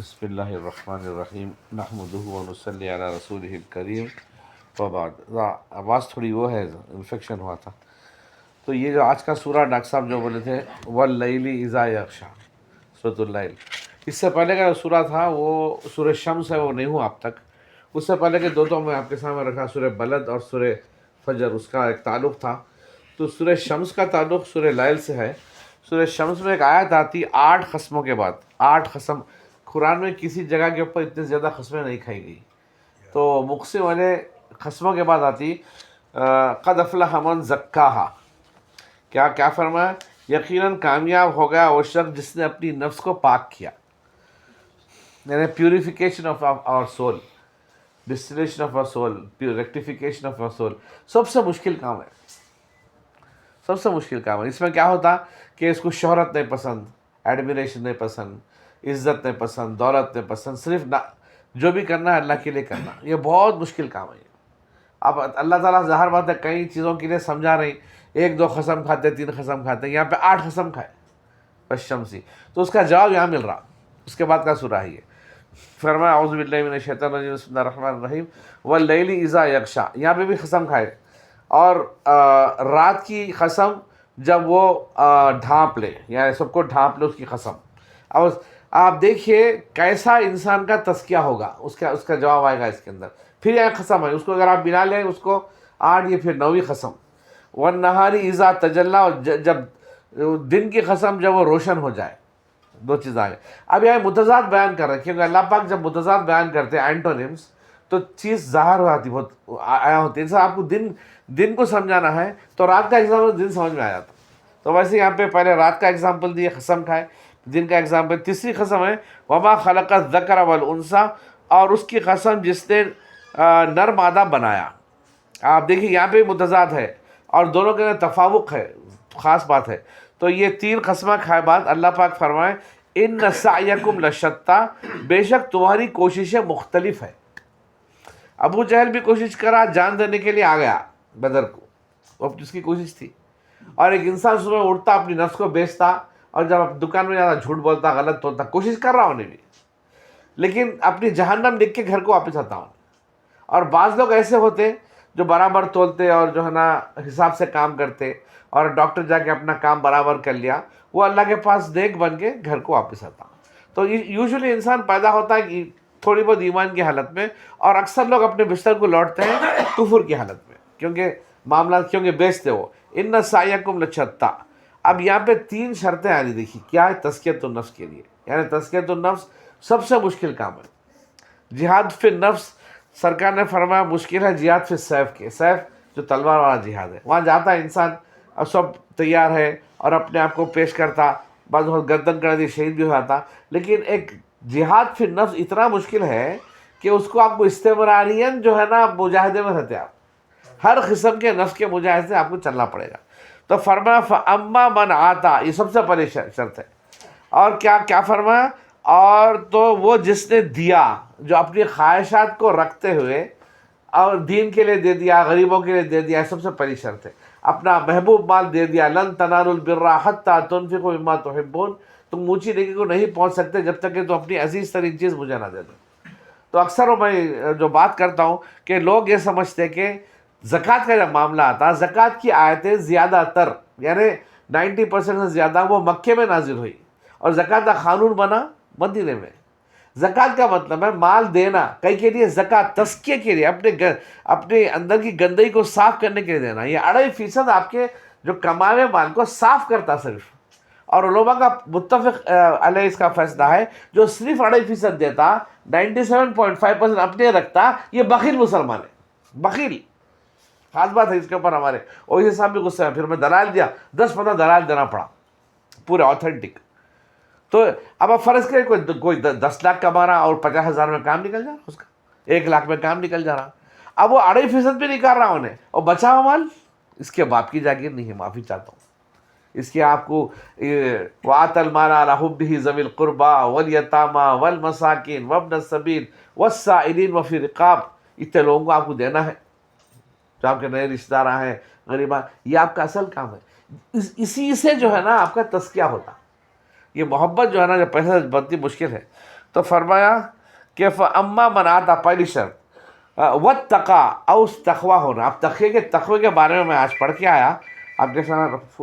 بسم اللہ الرحمن الرحیم نحمدہ ونصلی علی رسولہ الکریم وبعد۔ آواز تھوڑی وہ ہے، انفیکشن ہوا تھا۔ تو یہ جو آج کا سورہ ڈاکٹر صاحب جو بولے تھے واللیل اذا یغشی، سورۃ اللیل، اس سے پہلے کا جو سورہ تھا وہ سورہ شمس ہے، وہ نہیں ہوا اب تک۔ اس سے پہلے کے دو تو میں آپ کے سامنے رکھا، سورہ بلد اور سورہ فجر، اس کا ایک تعلق تھا۔ تو سورہ شمس کا تعلق سورہ لیل سے ہے۔ سورہ شمس میں ایک آیت آتی 8 قسموں کے بعد، 8 قسم۔ قرآن میں کسی جگہ کے اوپر اتنی زیادہ قسمیں نہیں کھائی گئی، تو مقسم والے قسموں کے بعد آتی قد افلح من زکاہا۔ کیا فرمایا؟ یقیناً کامیاب ہو گیا وہ شخص جس نے اپنی نفس کو پاک کیا، یعنی purification of our soul, distillation of our soul, rectification of our soul. سب سے مشکل کام ہے، سب سے مشکل کام ہے۔ اس میں کیا ہوتا کہ اس کو شہرت نہیں پسند، ایڈمیریشن نہیں پسند، عزت نہیں پسند، دولت نہیں پسند، صرف جو بھی کرنا ہے اللہ کے لیے کرنا۔ یہ بہت مشکل کام ہے۔ اب اللہ تعالیٰ ظاہر بات ہے کئی چیزوں کے لیے سمجھا رہی، 1-2 قسم کھاتے، 3 قسم کھاتے، یہاں پہ 8 قسم کھائے بس شمسی۔ تو اس کا جواب یہاں مل رہا۔ اس کے بعد کا سورہ ہے یہ۔ فرمایا اعوذ باللہ من الشیطان الرجیم بسم اللہ الرحمن الرحیم واللیل اذا یغشی، یہاں پہ بھی قسم کھائے، اور رات کی قسم جب وہ ڈھانپ لے، یعنی سب کو ڈھانپ لے، اس کی قسم۔ اب آپ دیکھیے کیسا انسان کا تزکیہ ہوگا، اس کا جواب آئے گا اس کے اندر۔ پھر یہ قسم ہے، اس کو اگر آپ بنا لیں اس کو 8، یہ پھر 9ویں قسم۔ والنہار اذا تجلی، اور جب دن کی قسم جب وہ روشن ہو جائے۔ 2 چیز آ گئے۔ اب یہ متضاد بیان کر رہے ہیں، کیونکہ اللہ پاک جب متضاد بیان کرتے ہیں اینٹونیمس، تو چیز ظاہر ہو جاتی، بہت آیا ہوتی ہے۔ جیسے آپ کو دن کو سمجھانا ہے تو رات کا ایگزامپل دن سمجھ میں آ جاتا۔ تو ویسے یہاں پہ پہلے رات کا ایگزامپل دیے، قسم کھائے، دن کا ایگزامپل۔ تیسری قسم ہے وما خلق الذکر والانثی، اور اس کی قسم جس نے نر مادہ بنایا۔ آپ دیکھیے یہاں پہ متضاد ہے اور دونوں کے اندر تفاوق ہے، خاص بات ہے۔ تو یہ 3 قسمہ کھائے بعد اللہ پاک فرمائے ان سعیکم لشتی، بے شک تمہاری کوششیں مختلف ہیں۔ ابو جہل بھی کوشش کرا، جان دینے کے لیے آ گیا بدر کو، وہ جس کی کوشش تھی۔ اور ایک انسان صبح اٹھتا، اپنی نفس کو بیچتا، اور جب دکان میں جاتا جھوٹ بولتا، غلط ہوتا، کوشش کر رہا ہونے بھی، لیکن اپنی جہنم لکھ کے گھر کو واپس آتا ہوں۔ اور بعض لوگ ایسے ہوتے جو برابر تولتے اور جو ہے نا حساب سے کام کرتے، اور ڈاکٹر جا کے اپنا کام برابر کر لیا، وہ اللہ کے پاس نیک بن کے گھر کو واپس آتا۔ تو یوزلی انسان پیدا ہوتا ہے کہ تھوڑی بہت ایمان کی حالت میں، اور اکثر لوگ اپنے بستر کو لوٹتے ہیں کفر کی حالت میں، کیونکہ بیچتے وہ ان سعیکم لشتی۔ اب یہاں پہ 3 شرطیں آ رہی، دیکھیے کیا ہے تزکیۃ النفس کے لیے، یعنی تزکیۃ النفس سب سے مشکل کام ہے۔ جہاد فی النفس، سرکار نے فرمایا مشکل ہے جہاد فی السیف کے، سیف جو تلوار والا جہاد ہے، وہاں جاتا ہے انسان اور سب تیار ہے اور اپنے آپ کو پیش کرتا، بعض وقت گردن کر دی، شہید بھی ہو جاتا۔ لیکن ایک جہاد فی النفس اتنا مشکل ہے کہ اس کو آپ کو استمراریاً جو ہے نا مجاہدے میں رہتے، آپ ہر قسم کے نفس کے مجاہدے سے آپ کو چلنا پڑے گا۔ تو فرمایا فَأَمَّا مَنْ آتا، یہ سب سے پہلی شرط ہے۔ اور کیا فرمایا؟ اور تو وہ جس نے دیا، جو اپنی خواہشات کو رکھتے ہوئے اور دین کے لیے دے دیا، غریبوں کے لیے دے دیا، سب سے پہلی شرط ہے۔ اپنا محبوب مال دے دیا، لن تنالوا البر حتی تنفقوا مما تحبون، تم اونچی نیکی کو نہیں پہنچ سکتے جب تک کہ تم اپنی عزیز ترین چیز مجھے نہ دے دو۔ تو اکثر میں جو بات کرتا ہوں کہ لوگ یہ سمجھتے کہ زکوٰۃ کا جب معاملہ آتا، زکوٰۃ کی آیتیں زیادہ تر، یعنی 90% سے زیادہ وہ مکے میں نازل ہوئی، اور زکوٰۃ کا قانون بنا مدینے میں۔ زکوٰۃ کا مطلب ہے مال دینا، کئی کے لیے زکوٰۃ تزکیے کے لیے، اپنے اندر کی گندگی کو صاف کرنے کے لیے دینا۔ یہ 2.5% آپ کے جو کمائے ہوئے مال کو صاف کرتا صرف، اور علماء کا متفق علیہ اس کا فیصلہ ہے جو صرف 2.5% دیتا، 97.5% اپنے رکھتا، یہ بخیل مسلمان ہے، بخیل۔ خاص بات ہے اس کے اوپر ہمارے اویسی صاحب بھی غصہ ہے، پھر میں دلائل دیا، 10-15 دلائل دینا پڑا پورے آتھینٹک۔ تو اب آپ فرض کریں کوئی 10 لاکھ کما رہا اور 50,000 میں کام نکل جا رہا، اس کا 1 لاکھ میں کام نکل جا رہا، اب وہ 2.5% بھی نکال رہا انہیں، اور بچا ہوا مال اس کے باپ کی جاگیر نہیں ہے، معافی چاہتا ہوں اس کی۔ آپ کو وَآتَ الْمَالَ عَلَىٰ حُبِّهِ ذَوِي الْقُرْبَىٰ وَالْيَتَامَىٰ وَالْمَسَاكِينِ وَابْنَ السَّبِيلِ وَالسَّائِلِينَ وَفِي الرِّقَابِ، اتنے لوگوں کو آپ کو دینا ہے جو آپ کے نئے رشتہ دار ہیں، غریبان، یہ آپ کا اصل کام ہے۔ اسی سے جو ہے نا آپ کا تزکیہ ہوتا۔ یہ محبت جو ہے نا، جو پیسے بنتی مشکل ہے، تو فرمایا کہ فَأَمَّا مَنْ آتَى، پہلی شرط وَاتَّقَى، اور اس تقوی ہونا. اب تقوی کے بارے میں آج پڑھ کے آیا، آپ کے ساتھ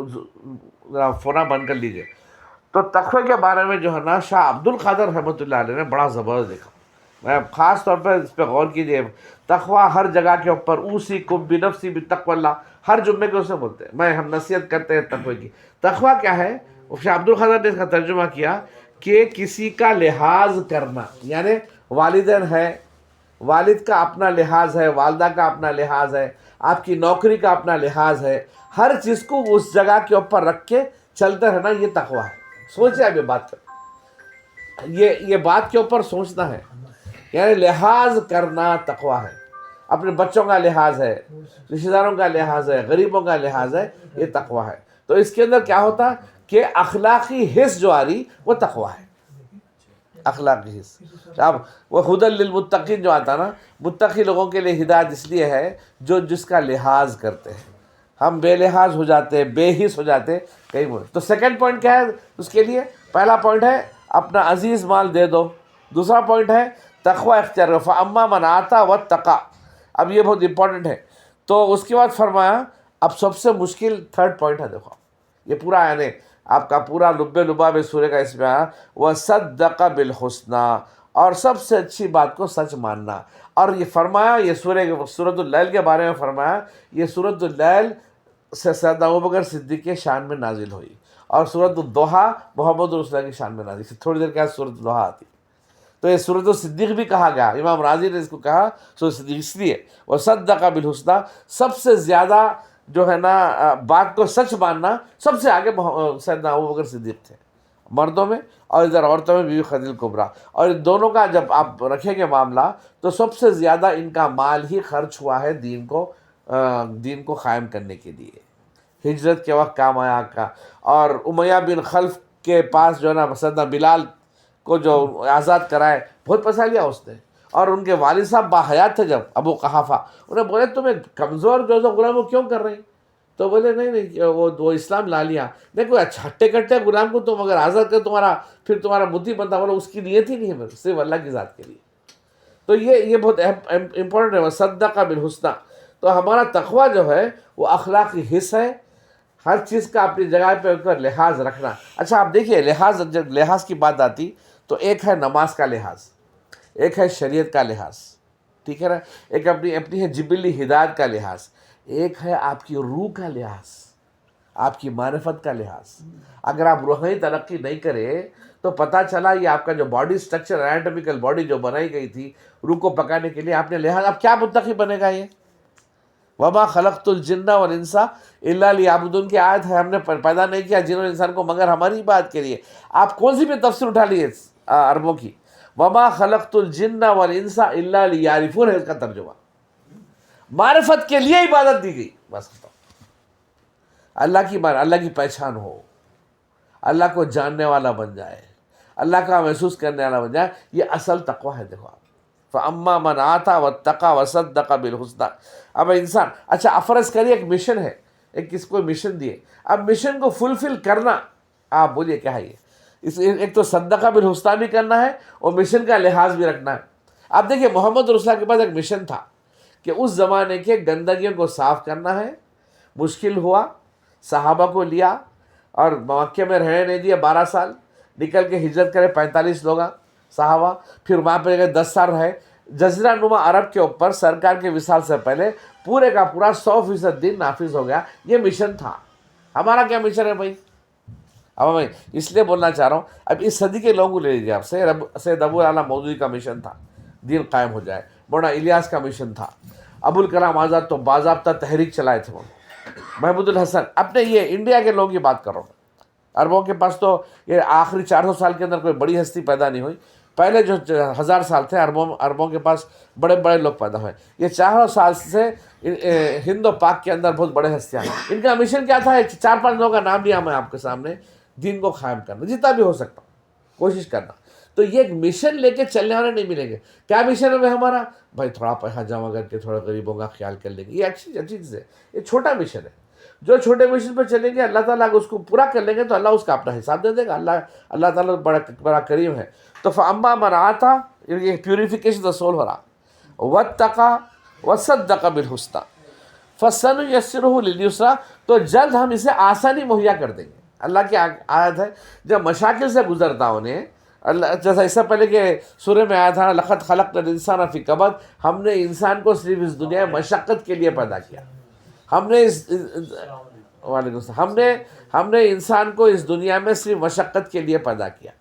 فونا بند کر لیجئے. تو تقوی کے بارے میں جو ہے نا شاہ عبد القادر رحمۃ اللہ علیہ نے بڑا زبردست لکھا. میں خاص طور پہ اس پہ غور کیجئے. تقوی ہر جگہ کے اوپر اوصیکم بنفسی بتقوی اللہ، ہر جمعے کو اسے بولتے ہیں. ہم نصیحت کرتے ہیں تقوی کی. تقوی کیا ہے؟ شاہ عبد القادر نے اس کا ترجمہ کیا کہ کسی کا لحاظ کرنا، یعنی والدین ہے، والد کا اپنا لحاظ ہے، والدہ کا اپنا لحاظ ہے، آپ کی نوکری کا اپنا لحاظ ہے، ہر چیز کو اس جگہ کے اوپر رکھ کے چلتے رہنا، یہ تقوی ہے. سوچیں اب یہ بات کر، یہ بات کے اوپر سوچنا ہے. یعنی لحاظ کرنا تقوی ہے. اپنے بچوں کا لحاظ ہے، رشتہ داروں کا لحاظ ہے، غریبوں کا لحاظ ہے، یہ تقوی ہے. تو اس کے اندر کیا ہوتا کہ اخلاقی حس جو آ رہی وہ تقوی ہے. اخلاقی حس. اب وہ ہدی للمتقین جو آتا نا، متقی لوگوں کے لیے ہدایت اس لیے ہے جو جس کا لحاظ کرتے ہیں. ہم بے لحاظ ہو جاتے، بے حس ہو جاتے کئی بار. تو سیکنڈ پوائنٹ کیا ہے اس کے لیے؟ پہلا پوائنٹ ہے اپنا عزیز مال دے دو. دوسرا پوائنٹ ہے تقوی اختیار کرو. فَأَمَّا مَنْ آتَى وَاتَّقَى. اب یہ بہت امپورٹنٹ ہے. تو اس کے بعد فرمایا اب سب سے مشکل تھرڈ پوائنٹ ہے. دیکھو یہ پورا یعنی آپ کا پورا لب لباب سورہ کا اس میں آیا وَصَدَّقَ بِالْحُسْنَى، اور سب سے اچھی بات کو سچ ماننا. اور یہ فرمایا، یہ سورۃ اللیل کے بارے میں فرمایا، یہ سورۃ اللیل سے سیدنا ابوبکر صدیق کے شان میں نازل ہوئی، اور سورۃ الضحیٰ محمد رسول اللہ کی شان میں نازل. تھوڑی دیر کے بعد سورۃ الضحیٰ آتی. تو یہ سورۃ الصدیق بھی کہا گیا. امام راضی نے اس کو کہا سورۃ الصدیق اس لیے وَصَدَّقَ بِالْحُسْنَى، سب سے زیادہ جو ہے نا بات کو سچ ماننا سب سے آگے سیدنا ابوبکر صدیق تھے مردوں میں، اور ادھر عورتوں میں بیوی خدیجہ کبریٰ. اور ان دونوں کا جب آپ رکھیں گے معاملہ تو سب سے زیادہ ان کا مال ہی خرچ ہوا ہے دین کو قائم کرنے کے لیے. ہجرت کے وقت کام آیا کا. اور امیہ بن خلف کے پاس جو ہے نا سیدنا بلال کو جو آزاد کرائے، بہت پیسہ لیا اس نے. اور ان کے والد صاحب باحیات تھے جب ابو قحافہ، انہیں بولے تمہیں کمزور جو غلام وہ کیوں کر رہے ہیں؟ تو بولے نہیں وہ اسلام لا لیا. دیکھو ہٹے کٹے غلام کو تم اگر آزاد کر پھر تمہارا مدعی بنتا، بولے اس کی نیت ہی نہیں ہے صرف اللہ کی ذات کے لیے. تو یہ بہت امپورٹنٹ ہے. وَصَدَّقَ بِالْحُسْنَى. تو ہمارا تقوی جو ہے وہ اخلاقی حص ہے، ہر چیز کا اپنی جگہ پہ لحاظ رکھنا. اچھا آپ دیکھیے جب لحاظ کی بات آتی تو ایک ہے نماز کا لحاظ، ایک ہے شریعت کا لحاظ، ٹھیک ہے نا، ایک اپنی ہے جبلی ہدایت کا لحاظ، ایک ہے آپ کی روح کا لحاظ، آپ کی معرفت کا لحاظ. اگر آپ روحانی ترقی نہیں کرے تو پتہ چلا یہ آپ کا جو باڈی سٹرکچر، انیٹومیکل باڈی جو بنائی گئی تھی روح کو پکانے کے لیے، آپ نے لحاظ، اب کیا متقی بنے گا یہ؟ وَمَا خَلَقْتُ الْجِنَّ وَالْإِنسَ إِلَّا لِيَعْبُدُونَ کی آیت ہے. ہم نے پیدا نہیں کیا جن اور انسان کو مگر ہماری بات کے لیے. آپ کون سی بھی تفسیر اٹھا لیے عربوں کی، وَمَا خَلَقْتُ الْجِنَّ وَالْإِنسَ إِلَّا لِيَعْرِفُونَ ہے اس کا ترجمہ. معرفت کے لیے عبادت دی گئی، بس اللہ کی پہچان ہو، اللہ کو جاننے والا بن جائے، اللہ کا محسوس کرنے والا بن جائے. یہ اصل تقوی ہے. دیکھو آپ فَأَمَّا مَنْ آتَى وَاتَّقَى وَصَدَّقَ بِالْحُسْنَى. اب انسان اچھا فرض کریے ایک مشن ہے، ایک کس کو مشن دیے، اب مشن کو فلفل کرنا، آپ بولیے کیا ہے یہ؟ ایک تو صدقہ بالحسنى بھی کرنا ہے اور مشن کا لحاظ بھی رکھنا ہے. آپ دیکھیے محمد رسول اللہ کے پاس ایک مشن تھا کہ اس زمانے کے گندگیوں کو صاف کرنا ہے. مشکل ہوا، صحابہ کو لیا اور مکہ میں رہنے نہیں دیا. 12 سال نکل کے ہجرت کرے 45 لوگ صحابہ، پھر وہاں پہ 10 سال رہے. جزیرہ نما عرب کے اوپر سرکار کے وصال سے پہلے پورے کا پورا 100% دین نافذ ہو گیا. یہ مشن تھا. ہمارا کیا مشن ہے بھائی؟ اب میں اس لیے بولنا چاہ رہا ہوں، اب اس صدی کے لوگوں کو لے لیجیے. آپ سید ابو اعلیٰ مودودی کا مشن تھا دین قائم ہو جائے. مولانا الیاس کا مشن تھا. ابوالکلام آزاد تو باضابطہ تحریک چلائے تھے. محمود الحسن اپنے یہ انڈیا کے لوگوں کی بات کر رہا ہوں. عربوں کے پاس تو یہ آخری 400 سال کے اندر کوئی بڑی ہستی پیدا نہیں ہوئی. پہلے جو 1000 سال تھے عربوں کے پاس بڑے بڑے لوگ پیدا ہوئے. یہ 400 سال سے ہند و پاک کے اندر بہت بڑے ہستیاں ہیں. ان کا مشن کیا تھا؟ 4-5 لوگوں کا نام لیا میں آپ کے سامنے. دین کو قائم کرنا، جتنا بھی ہو سکتا کوشش کرنا. تو یہ ایک مشن لے کے چلنے والے نہیں ملیں گے. کیا مشن ہے ہمارا؟ بھائی تھوڑا پیسہ جمع کر کے تھوڑا غریبوں کا خیال کر لیں گے، یہ اچھی چیز ہے. یہ چھوٹا مشن ہے. جو چھوٹے مشن پہ چلیں گے اللہ تعالیٰ اس کو پورا کر لیں گے تو اللہ اس کا اپنا حساب دے دے گا. اللہ تعالیٰ بڑا کریم ہے. تو فَأَمَّا مَنْ آتَا، یہ پیوریفیکیشن دا سول ہو رہا. وَاتَّقَى وَصَدَّقَ بِالْحُسْنَى فَسَنُيَسِّرُهُ لِلْيُسْرَى، تو جلد ہم اسے آسانی مہیا کر دیں گے. اللہ کی آیت ہے جب مشاکل سے گزرتا انہیں، اللہ جیسا اس سے پہلے کہ سورہ میں آیا تھا لَقَدْ خَلَقْنَا الْإِنسَانَ فِي كَبَدٍ، ہم نے انسان کو صرف اس دنیا میں مشقت کے لیے پیدا کیا. ہم نے وعلیکم السلام، ہم نے انسان کو اس دنیا میں صرف مشقت کے لیے پیدا کیا.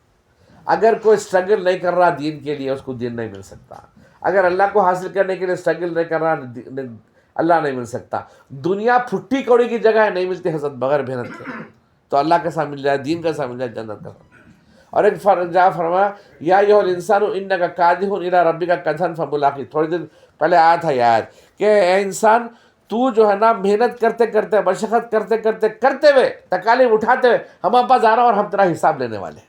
اگر کوئی اسٹرگل نہیں کر رہا دین کے لیے، اس کو دین نہیں مل سکتا. اگر اللہ کو حاصل کرنے کے لیے اسٹرگل نہیں کر رہا، اللہ نہیں مل سکتا. دنیا پھٹی کوڑی کی جگہ نہیں ملتی حضرت بغیر محنت کے. تو اللہ کے ساتھ مل جائے، دین کا ساتھ مل جائے، جنت کا ساتھ. اور ایک جہاں فرمایا یا ایھا الانسان انک کادح الی ربک کدحا فملاقیہ، تھوڑی دیر پہلے آیا تھا یہ آیت کہ اے انسان تو جو ہے نا محنت کرتے کرتے، مشقت کرتے ہوئے، تکالیف اٹھاتے ہوئے ہمارے پاس آ رہا اور ہم تیرا حساب لینے والے ہیں.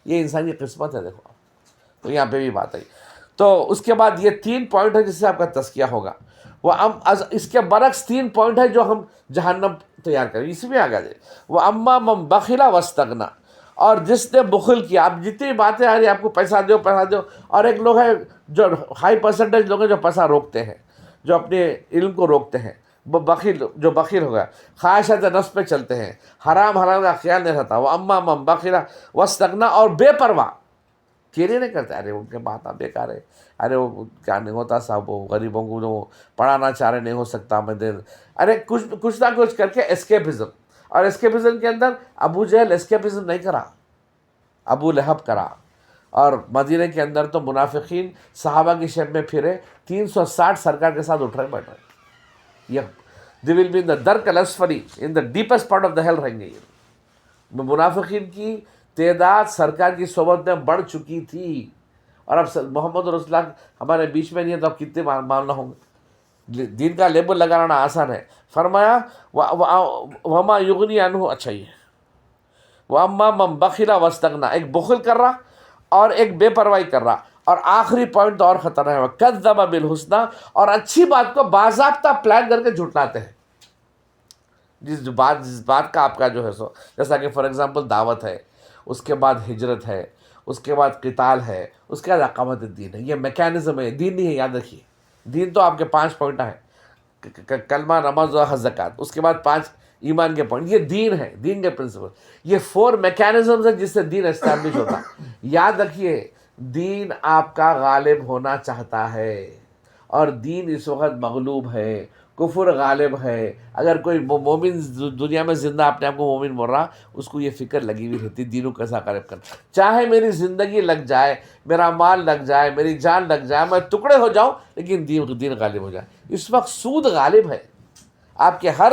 یہ انسانی قسمت ہے. دیکھو تو یہاں پہ بھی بات آئی. تو اس کے بعد یہ 3 پوائنٹ ہے جس سے آپ کا تزکیہ ہوگا. وہ اس کے برعکس 3 پوائنٹ ہے جو ہم جہنم تیار کریں. اس میں آگے وہ اما من بخل واستغنى، اور جس نے بخل کیا. اب جتنی باتیں آ رہی ہیں آپ کو پیسہ دو، اور ایک لوگ ہیں جو ہائی پرسنٹیج لوگ ہیں جو پیسہ روکتے ہیں، جو اپنے علم کو روکتے ہیں. وہ بخیل، جو بخیل ہوگا، خواہشات نفس پہ چلتے ہیں، حرام کا خیال نہیں رہتا. وہ اما من بخل واستغنى، اور بے پرواہ کیئر نہیں کرتے. ارے ان کے بات بیکار ہے، ارے وہ کیا نہیں ہوتا صاحب، وہ غریبوں کو جو پڑھانا چاہ رہے نہیں ہو سکتا میں دیر. ارے کچھ نہ کچھ کر کے اسکیپزم. اور اسکیپزم کے اندر ابو جہل اسکیپزم نہیں کرا، ابو لہب کرا. اور مدینہ کے اندر تو منافقین صحابہ کی شب میں پھرے، 360 سرکار کے ساتھ اٹھ رہے بیٹھ رہے. یہ they will be in the dark al-asfali, in the deepest part of the hell رہیں گے. یہ منافقین کی تعداد سرکار کی صحبت میں بڑھ چکی تھی. اور اب محمد رسول اللہ ہمارے بیچ میں نہیں ہے تو اب کتنے معاملہ ہوں گے. دین کا لیبل لگانا آسان ہے. فرمایا وما یغنی عنہ، اچھا یہ واما من بخل واستغنى، ایک بخل کر رہا اور ایک بے پرواہی کر رہا. اور آخری پوائنٹ تو اور خطرناک ہے، کذب بالحسنی، اور اچھی بات کو باضابطہ پلان کر کے جھٹلاتے ہیں. جس بات کا آپ کا جو ہے سو، جیسا کہ فار ایگزامپل دعوت ہے، اس کے بعد ہجرت ہے، اس کے بعد قتال ہے، اس کے بعد اقامت الدین ہے. یہ میکینزم ہے، دین نہیں ہے. یاد رکھیے دین تو آپ کے 5 پوائنٹ ہیں، کلمہ، نماز و حج زکوٰۃ، اس کے بعد 5 ایمان کے پوائنٹ. یہ دین ہے، دین کے پرنسپل. یہ 4 میکینزمز ہیں جس سے دین اسٹیبلش ہوتا. یاد رکھیے دین آپ کا غالب ہونا چاہتا ہے، اور دین اس وقت مغلوب ہے، کفر غالب ہے. اگر کوئی مومن دنیا میں زندہ اپنے آپ کو مومن بول رہا، اس کو یہ فکر لگی ہوئی رہتی دینوں کیسا غالب کرنا. چاہے میری زندگی لگ جائے، میرا مال لگ جائے، میری جان لگ جائے، میں ٹکڑے ہو جاؤں، لیکن دین غالب ہو جائے. اس وقت سود غالب ہے. آپ کے ہر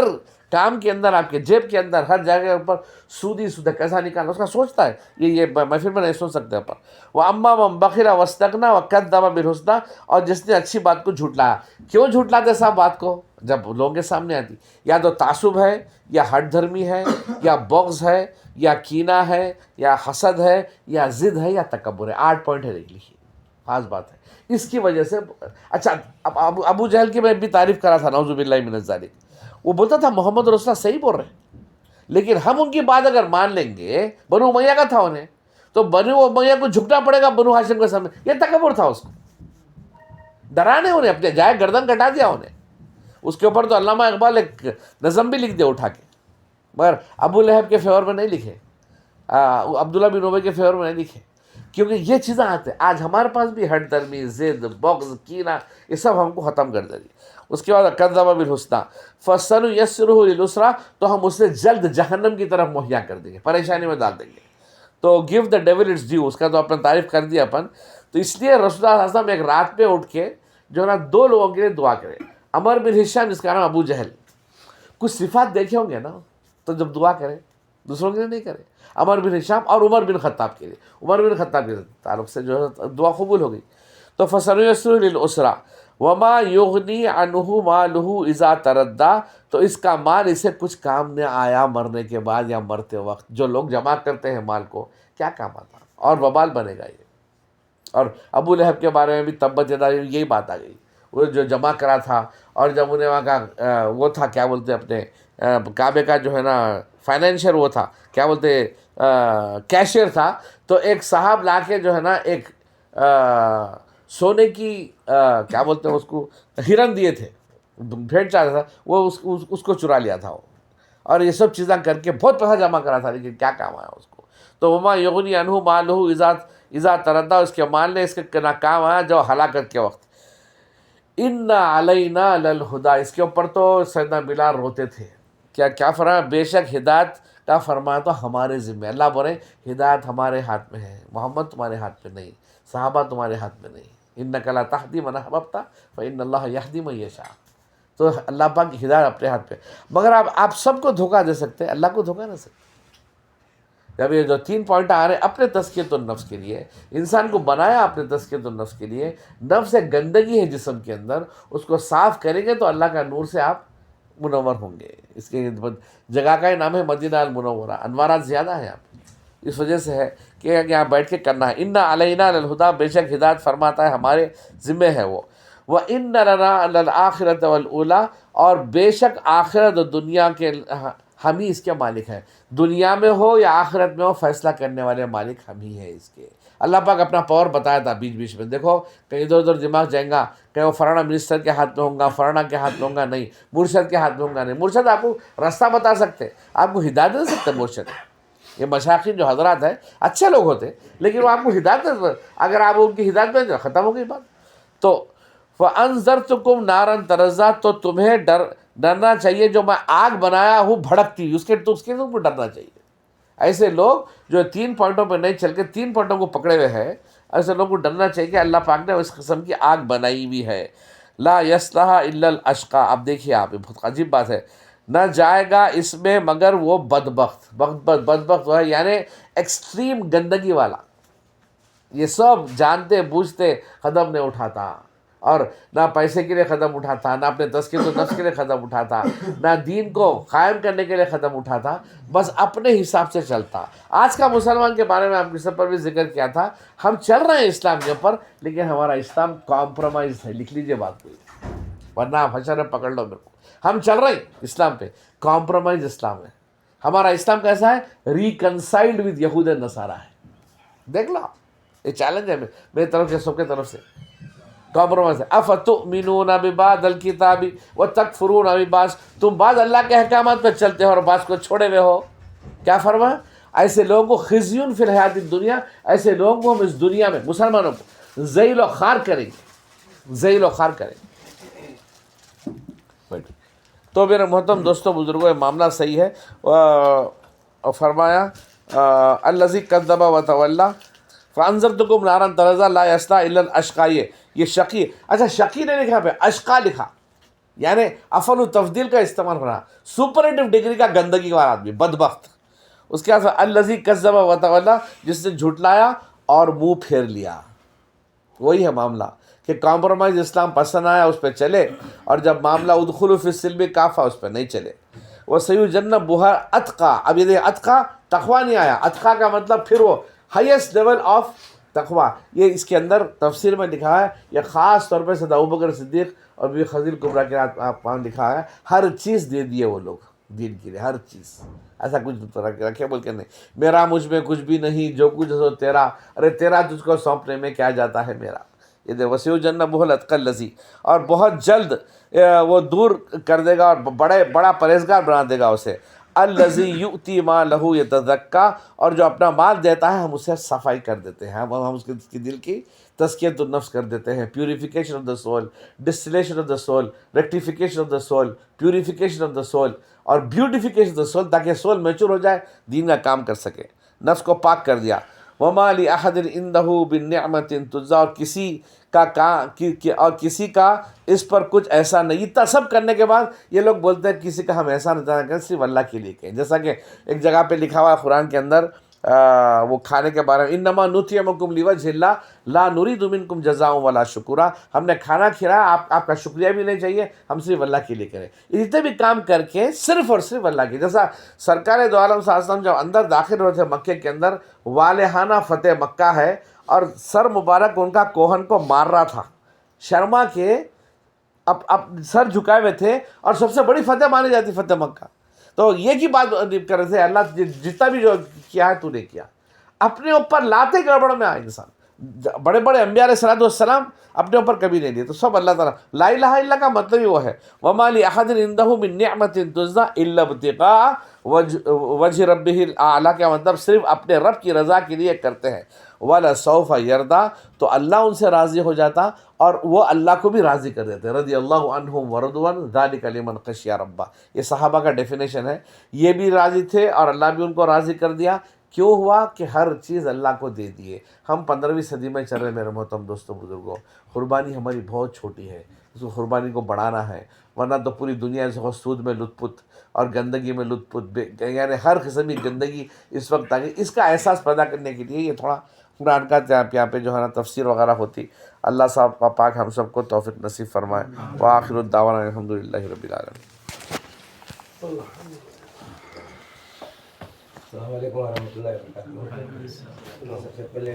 کام کے اندر، آپ کے جیب کے اندر، ہر جگہ اوپر سود ہی سود ہے. کیسا نکالنا اس کا سوچتا ہے. یہ محفل میں نہیں سوچ سکتے اوپر. وہ اما من بخل واستغنى وکذب بالحسنى، اور جس نے اچھی بات کو جھٹلایا. کیوں جھٹلاتے صاحب بات کو؟ جب لوگوں کے سامنے آتی، یا تو تعصب ہے، یا ہٹ دھرمی ہے، یا بغض ہے، یا کینہ ہے، یا حسد ہے، یا ضد ہے، یا تکبر ہے. 8 پوائنٹ ہے، دیکھ لیجیے، خاص بات ہے. اس کی وجہ سے اچھا ابو جہل کی میں بھی تعریف کرا تھا، نعوذ باللہ من الذالک. وہ بولتا تھا محمد رسول اللہ صحیح بول رہے ہیں، لیکن ہم ان کی بات اگر مان لیں گے، بنو امیہ کا تھا انہیں، تو بنو امیہ کو جھکنا پڑے گا بنو ہاشم کے سامنے. یہ تکبر تھا. اس کو ڈرانے انہیں، اپنے جائے گردن کٹا دیا انہیں. اس کے اوپر تو علامہ اقبال ایک نظم بھی لکھ دیا اٹھا کے، مگر ابو لہب کے فیور میں نہیں لکھے، عبداللہ بن ابی کے فیور میں نہیں لکھے، کیونکہ یہ چیزیں آتے ہیں. آج ہمارے پاس بھی ہٹ درمی، ضد، بغض، کینہ، یہ سب ہم کو ختم کر دے گی. اس کے بعد کذب بالحسنى فسنيسره للعسرى، تو ہم اسے جلد جہنم کی طرف مہیا کر دیں گے، پریشانی میں ڈال دیں گے. تو give the devil its due, اس کا تو اپنا تعریف کر دیا اپن. تو اس لیے رسول اللہ صلی اللہ علیہ وسلم ایک رات پہ اٹھ کے جو ہے نا 2 لوگوں کے لیے دعا کرے. عمر بن ہشام، جس کا نام ابو جہل، کچھ صفات دیکھے ہوں گے نا، تو جب دعا کرے دوسروں کے لیے نہیں کرے. عمر بن ہشام اور عمر بن خطاب کے لیے، عمر بن خطاب کے تعلق سے جو ہے دعا قبول ہو گئی. تو فسنيسره للعسرى وما یغنی عنہ مالہ اذا تردی، تو اس کا مال اسے کچھ کام نہ آیا مرنے کے بعد یا مرتے وقت. جو لوگ جمع کرتے ہیں مال کو، کیا کام آتا، اور وبال بنے گا یہ. اور ابو لہب کے بارے میں بھی تبت یدا یہی بات آ گئی. وہ جو جمع کرا تھا، اور جب انہیں وہاں کا وہ تھا کیا بولتے اپنے کعبے کا جو ہے نا فائنینشیل وہ تھا، کیا بولتے کیشیئر تھا، تو ایک صاحب لا کے جو ہے نا ایک سونے کی کیا بولتے ہیں اس کو، ہرن دیے تھے، بھیڑ چاہتا تھا، وہ اس کو چرا لیا تھا وہ، اور یہ سب چیزیں کر کے بہت پیسہ جمع کرا تھا، لیکن کیا کام آیا اس کو؟ تو وما یغنی عنہ مالہ اذا تردی، اس کے مال نے اس کے نہ کام آیا جو ہلاکت کے وقت۔ ان علینا للہدی، اس کے اوپر تو سیدنا بلال روتے تھے، کیا فرمایا؟ بے شک ہدایت کا فرمایا تو ہمارے ذمہ، اللہ بولے ہدایت ہمارے ہاتھ میں ہے، محمد تمہارے ہاتھ میں نہیں، صحابہ تمہارے ہاتھ میں نہیں، انک لا تہدی من احببت فان اللہ یہدی من یشاء، تو اللہ پاک کی ہدایت اپنے ہاتھ پہ، مگر آپ سب کو دھوکہ دے سکتے ہیں، اللہ کو دھوکہ نہ سکتے۔ جب یہ جو 3 پوائنٹ آ رہے ہیں اپنے تزکیۃ النفس کے لیے، انسان کو بنایا اپنے تزکیۃ النفس کے لیے، نفس ایک گندگی ہے جسم کے اندر، اس کو صاف کریں گے تو اللہ کا نور سے آپ منور ہوں گے۔ اس کے جگہ کا ہی نام ہے مدینہ المنورہ، انوارات زیادہ ہیں آپ، اس وجہ سے ہے کہ یہاں بیٹھ کے کرنا ہے۔ ان علینا للہدی، بے شک ہدایت فرماتا ہے ہمارے ذمے ہے وہ، وَإِنَّ لَنَا لَلْآخِرَةَ وَالْأُولَىٰ، اور بے شک آخرت اور دنیا کے ہم ہی اس کے مالک ہیں، دنیا میں ہو یا آخرت میں ہو فیصلہ کرنے والے مالک ہم ہی ہیں اس کے۔ اللہ پاک اپنا پاور بتایا تھا بیچ بیچ میں، دیکھو کہیں ادھر ادھر دماغ جائیں گا، کہیں وہ فلانا منسٹر کے ہاتھ میں ہوں گا، فلانا کے ہاتھ میں ہوں گا، نہیں، مرشد کے ہاتھ میں ہوں گا، نہیں، مرشد آپ کو راستہ بتا سکتے، آپ کو ہدایت دے سکتے مرشد۔ یہ مشائخین جو حضرات ہیں اچھے لوگ ہوتے، لیکن وہ آپ کو ہدایت دے، اگر آپ ان کی ہدایت دیں ختم ہو گئی بات۔ تو فَأَنذَرْتُكُمْ نَارًا تَلَظَّىٰ، تو تمہیں ڈرنا چاہیے جو میں آگ بنایا ہوں بھڑکتی، اس کے تم کو ڈرنا چاہیے۔ ایسے لوگ جو 3 پوائنٹوں پہ نہیں چل کے 3 پوائنٹوں کو پکڑے ہوئے ہیں، ایسے لوگوں کو ڈرنا چاہیے کہ اللہ پاک نے اس قسم کی آگ بنائی ہوئی ہے۔ لا یصلھا الا الاشقى، اب دیکھیے آپ، یہ بہت عجیب بات ہے، نہ جائے گا اس میں مگر وہ بدبخت ہے، یعنی ایکسٹریم گندگی والا، یہ سب جانتے بوجھتے قدم نہیں اٹھاتا، اور نہ پیسے کے لیے قدم اٹھاتا، نہ اپنے تزکیۃ النفس کے لیے قدم اٹھاتا، نہ دین کو قائم کرنے کے لیے قدم اٹھاتا، بس اپنے حساب سے چلتا۔ آج کا مسلمان کے بارے میں آپ کے سب پر بھی ذکر کیا تھا، ہم چل رہے ہیں اسلام کے اوپر، لیکن ہمارا اسلام کمپرومائز ہے، لکھ لیجئے بات کو، ورنہ آپ حشر میں پکڑ لو میرے کو، ہم چل رہے ہیں اسلام پہ، کمپرومائز اسلام ہے ہمارا۔ اسلام کیسا ہے؟ ریکنسائلڈ ود یہود نصارہ ہے، دیکھ لو، یہ چیلنج ہے میری طرف سے، سب کے طرف سے، کمپرومائز ہے۔ افتؤمنون ببعض الکتاب وتکفرون ببعض، تم بعض اللہ کے احکامات پہ چلتے ہو اور بعض کو چھوڑے ہوئے ہو۔ کیا فرمایا؟ ایسے لوگوں کو خزیون فی الحیات الدنیا، ایسے لوگوں کو ہم اس دنیا میں، مسلمانوں کو ذلیل و خوار کریں گے، ذلیل و خوار کریں گے۔ تو میرے محترم دوستوں بزرگوں، یہ معاملہ صحیح ہے، اور فرمایا الذی کذب وتولی فانذرتکم نارا تلظی لا یصلیھا الا الاشقى، یہ شقی، اچھا شقی نے لکھا پہ اشقا لکھا، یعنی افعل التفضیل کا استعمال ہو رہا، سپرلیٹو ڈگری کا گندگی والا آدمی، بدبخت۔ اس کے بعد الذی کذب وتولی، جس نے جھٹلایا اور منہ پھیر لیا، وہی ہے معاملہ کہ کمپرومائز اسلام پسند آیا اس پہ چلے، اور جب معاملہ ادخلوا فی السلم کافہ اس پہ نہیں چلے۔ وَسَيُجَنَّبُهَا الْأَتْقَى، اب یہ دیکھ اتقا، تقویٰ نہیں آیا، اتقا کا مطلب پھر وہ ہائیسٹ لیول آف تقویٰ، یہ اس کے اندر تفسیر میں لکھا ہے، یہ خاص طور پہ سیدنا ابوبکر صدیق اور بی خدیجہ کبریٰ کے آپ لکھا ہے، ہر چیز دے دیے وہ لوگ دین کے لیے، ہر چیز، ایسا کچھ رکھے بول کے نہیں، میرا مجھ میں کچھ بھی نہیں، جو کچھ ہو تیرا، ارے تیرا تجھ کو سونپنے میں کیا جاتا ہے میرا۔ یہ دے وَسَيُجَنَّبُهَا الْأَتْقَى الَّذِي، اور بہت جلد وہ دور کر دے گا اور بڑا پرہیزگار بنا دے گا اسے، الَّذِي يُؤْتِي مَالَهُ يَتَزَكَّىٰ، اور جو اپنا مال دیتا ہے ہم اسے صفائی کر دیتے ہیں، ہم اس کی دل کی تزکیۃ النفس کر دیتے ہیں، purification of the civil, distillation of the civil, rectification of the civil, purification of the civil, اور بیوٹیفیکیشن آف دا سول، تاکہ سول میچور ہو جائے، دین کا کام کر سکے، نفس کو پاک کر دیا۔ وَمَا لِأَحَدٍ عِندَهُ بِالنِّعْمَةٍ تُجْزَىٰ، اور کسی کا اس پر کچھ ایسا نہیں، اتنا سب کرنے کے بعد یہ لوگ بولتے ہیں کسی کا ہم احسان ادا کریں، صرف اللہ کے لیے کہیں، جیسا کہ ایک جگہ پہ لکھا ہوا ہے قرآن کے اندر، وہ کھانے کے بارے میں، انما نطعمکم لوجہ اللہ لا نرید منکم جزاء ولا شکورا، ہم نے کھانا کھلایا، آپ کا شکریہ بھی نہیں چاہیے، ہم صرف اللہ کے لیے کریں، جتنے بھی کام کر کے صرف اور صرف اللہ کے، جیسا سرکار دو عالم صلی اللہ علیہ وسلم جب اندر داخل ہوئے تھے مکے کے اندر، والہانہ فتح مکہ ہے، اور سر مبارک ان کا کوہن کو مار رہا تھا، شرما کے اب سر جھکائے ہوئے تھے، اور سب سے بڑی فتح مانی جاتی فتح مکہ، تو یہ کی بات کر رہے تھے، اللہ جتنا بھی جو کیا ہے تو نے کیا، اپنے اوپر لاتے گڑبڑ میں آئے انسان. بڑے بڑے انبیاء علیہ الصلوۃ والسلام اپنے اوپر کبھی نہیں لیے، تو سب اللہ تعالیٰ. لا الہ الا اللہ کا مطلب ہی وہ ہے وَمَا لِأَحَدٍ عِندَهُ مِن نِعْمَةٍ تُجْزَىٰ إِلَّا ابْتِغَاءَ وَجْهِ رَبِّهِ الْأَعْلَىٰ کا مطلب صرف اپنے رب کی رضا کے لیے کرتے ہیں. وَلَسَوْفَ يَرْضَىٰ تو اللہ ان سے راضی ہو جاتا اور وہ اللہ کو بھی راضی کر دیتے. رضی اللہ عنہم ورضوا عنہ ذَلِكَ لِمَنْ خَشِیَ رَبَّهُ. یہ صحابہ کا ڈیفینیشن ہے. یہ بھی راضی تھے اور اللہ بھی ان کو راضی کر دیا. کیوں ہوا کہ ہر چیز اللہ کو دے دیے. ہم 15ویں صدی میں چل رہے میرے محترم دوستوں بزرگوں. قربانی ہماری بہت چھوٹی ہے، اس کو قربانی کو بڑھانا ہے، ورنہ تو پوری دنیا سے سود میں لطف اور گندگی میں لطف، یعنی ہر قسم کی گندگی اس وقت آ گئی. اس کا احساس پیدا کرنے کے لیے یہ تھوڑا قرآن کا یہاں پہ جو ہے نا تفسیر وغیرہ ہوتی. اللہ صاحب پاک ہم سب کو توفیق نصیب فرمائے. وآخر الدعوانا الحمدللہ رب العالمین. السلام علیکم ورحمۃ اللہ وبرکاتہ. سب سے پہلے